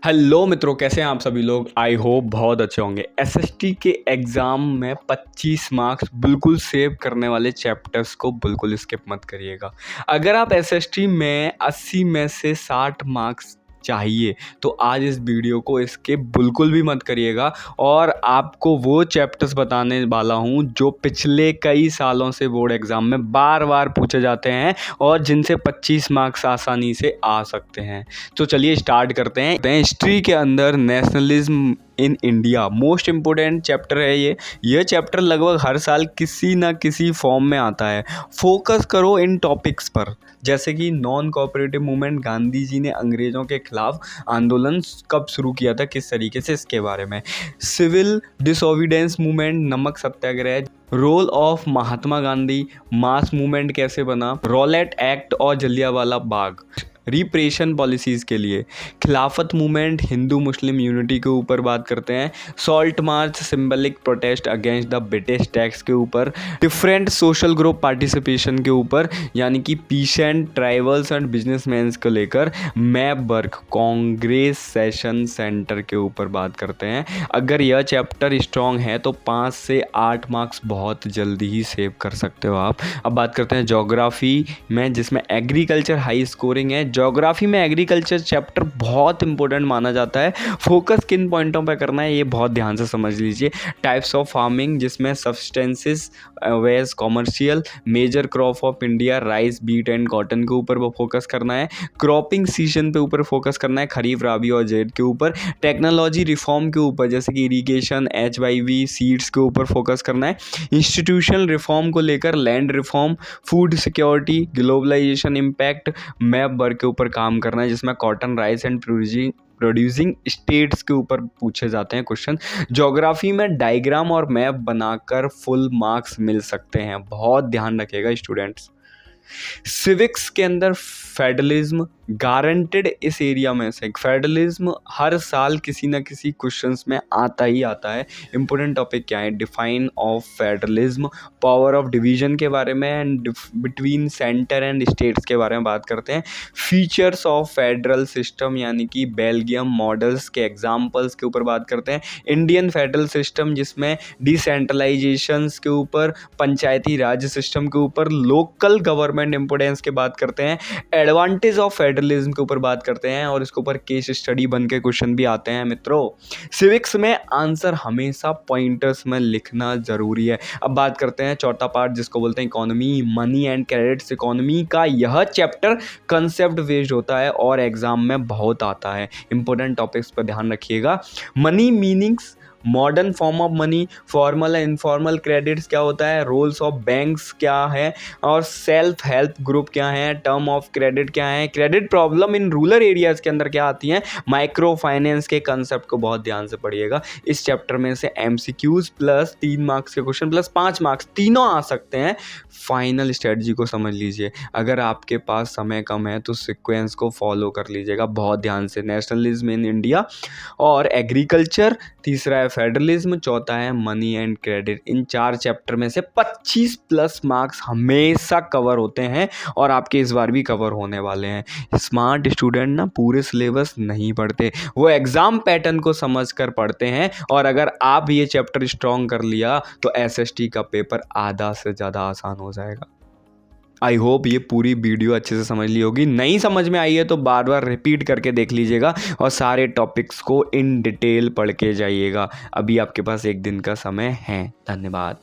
Hello मित्रों, कैसे हैं आप सभी लोग। आई होप बहुत अच्छे होंगे। एसएसटी के एग्ज़ाम में 25 मार्क्स बिल्कुल सेव करने वाले चैप्टर्स को बिल्कुल स्किप मत करिएगा। अगर आप एसएसटी में 80 में से 60 मार्क्स चाहिए तो आज इस वीडियो को स्किप बिल्कुल भी मत करिएगा और आपको वो चैप्टर्स बताने वाला हूँ जो पिछले कई सालों से बोर्ड एग्ज़ाम में बार बार पूछे जाते हैं और जिनसे 25 मार्क्स आसानी से आ सकते हैं। तो चलिए स्टार्ट करते हैं। हिस्ट्री के अंदर nationalism in India most important chapter है ये चैप्टर लगभग हर साल किसी ना किसी फॉर्म में आता है। फोकस करो इन टॉपिक्स पर, जैसे कि non cooperative movement, Gandhi ji ने अंग्रेज़ों के खिलाफ आंदोलन कब शुरू किया था, किस तरीके से, इसके बारे में। सिविल डिसोबीडियंस मूवमेंट, नमक Satyagraha, role of Mahatma Gandhi, mass movement कैसे बना, रॉलेट एक्ट और जलियांवाला बाग, रिप्रेशन पॉलिसीज़ के लिए, खिलाफत मूवमेंट, हिंदू मुस्लिम यूनिटी के ऊपर बात करते हैं, salt march, symbolic protest against the British tax के ऊपर, डिफरेंट सोशल ग्रुप पार्टिसिपेशन के ऊपर यानी कि पीसेंट, ट्राइबल्स एंड बिजनेसमैन्स को लेकर, map work, Congress session centre के ऊपर बात करते हैं। अगर यह चैप्टर स्ट्रॉन्ग है तो 5 से 8 मार्क्स बहुत जल्दी ही सेव कर सकते हो आप। अब बात करते हैं ज्योग्राफी में, जिसमें एग्रीकल्चर हाई स्कोरिंग है। ज्योग्राफी में एग्रीकल्चर चैप्टर बहुत इंपॉर्टेंट माना जाता है। फोकस किन पॉइंटों पर करना है ये बहुत ध्यान से समझ लीजिए। टाइप्स ऑफ फार्मिंग, जिसमें सब्सटेंसेस वेज commercial, major crop of India, rice, wheat and cotton के ऊपर वो फोकस करना है। क्रॉपिंग सीजन पे ऊपर फोकस करना है, खरीफ, राबी और जेड के ऊपर। टेक्नोलॉजी रिफॉर्म के ऊपर, जैसे कि इरीगेशन, HYV, सीड्स के ऊपर फोकस करना है। इंस्टीट्यूशनल रिफॉर्म को लेकर land reform, food security, globalization impact, map work के ऊपर काम करना है, जिसमें cotton, rice and producing states के ऊपर पूछे जाते हैं क्वेश्चन। ज्योग्राफी में डायग्राम और मैप बनाकर फुल मार्क्स मिल सकते हैं, बहुत ध्यान रखिएगा स्टूडेंट्स। सिविक्स के अंदर फेडरलिज्म गारंटेड, इस एरिया में से फेडरलिज्म हर साल किसी ना किसी क्वेश्चंस में आता ही आता है। इंपॉर्टेंट टॉपिक क्या है, define of federalism, power of division के बारे में and between centre and states के बारे में बात करते हैं। फीचर्स ऑफ फेडरल सिस्टम यानी कि बेल्जियम मॉडल्स के एग्जाम्पल्स के ऊपर बात करते हैं। इंडियन फेडरल सिस्टम, जिसमें डिसेंट्रलाइजेशंस के ऊपर, पंचायती राज सिस्टम के ऊपर, लोकल गवर्नमेंट इंपोर्टेंस के बात करते हैं। एडवांटेज ऑफ फेडरलिज्म के ऊपर बात करते हैं और इसके ऊपर केस स्टडी बन के क्वेश्चन भी आते हैं मित्रों। सिविक्स में आंसर हमेशा पॉइंटर्स में लिखना जरूरी है। अब बात करते हैं चौथा पार्ट, जिसको बोलते हैं economy, money and credits. Economy का यह चैप्टर कंसेप्ट बेस्ड होता है और एग्जाम में बहुत आता है। इंपॉर्टेंट टॉपिक्स पर ध्यान रखिएगा। Money meanings, modern form of money, formal and informal credits क्या होता है, रोल्स ऑफ बैंक्स क्या है और सेल्फ हेल्प ग्रुप क्या है, टर्म ऑफ क्रेडिट क्या है, credit problem in rural areas के अंदर क्या आती हैं, माइक्रो फाइनेंस के कंसेप्ट को बहुत ध्यान से पढ़िएगा। इस चैप्टर में से MCQs प्लस 3 मार्क्स के क्वेश्चन प्लस 5 मार्क्स तीनों आ सकते हैं। फाइनल स्ट्रेटजी को समझ लीजिए। अगर आपके पास समय कम है तो सिक्वेंस को फॉलो कर लीजिएगा बहुत ध्यान से। नेशनलिज्म इन इंडिया और एग्रीकल्चर, तीसरा है फेडरलिज्म, चौथा है money and credit. In 4 chapter में से 25 प्लस मार्क्स हमेशा कवर होते हैं और आपके इस बार भी कवर होने वाले हैं। स्मार्ट स्टूडेंट ना पूरे सिलेबस नहीं पढ़ते, वो एग्जाम पैटर्न को समझकर पढ़ते हैं और अगर आप ये चैप्टर स्ट्रॉन्ग कर लिया तो SST का पेपर आधा से ज़्यादा आसान हो जाएगा। आई होप ये पूरी वीडियो अच्छे से समझ ली होगी। नहीं समझ में आई है तो बार बार रिपीट करके देख लीजिएगा और सारे टॉपिक्स को इन डिटेल पढ़ के जाइएगा। अभी आपके पास एक दिन का समय है। धन्यवाद।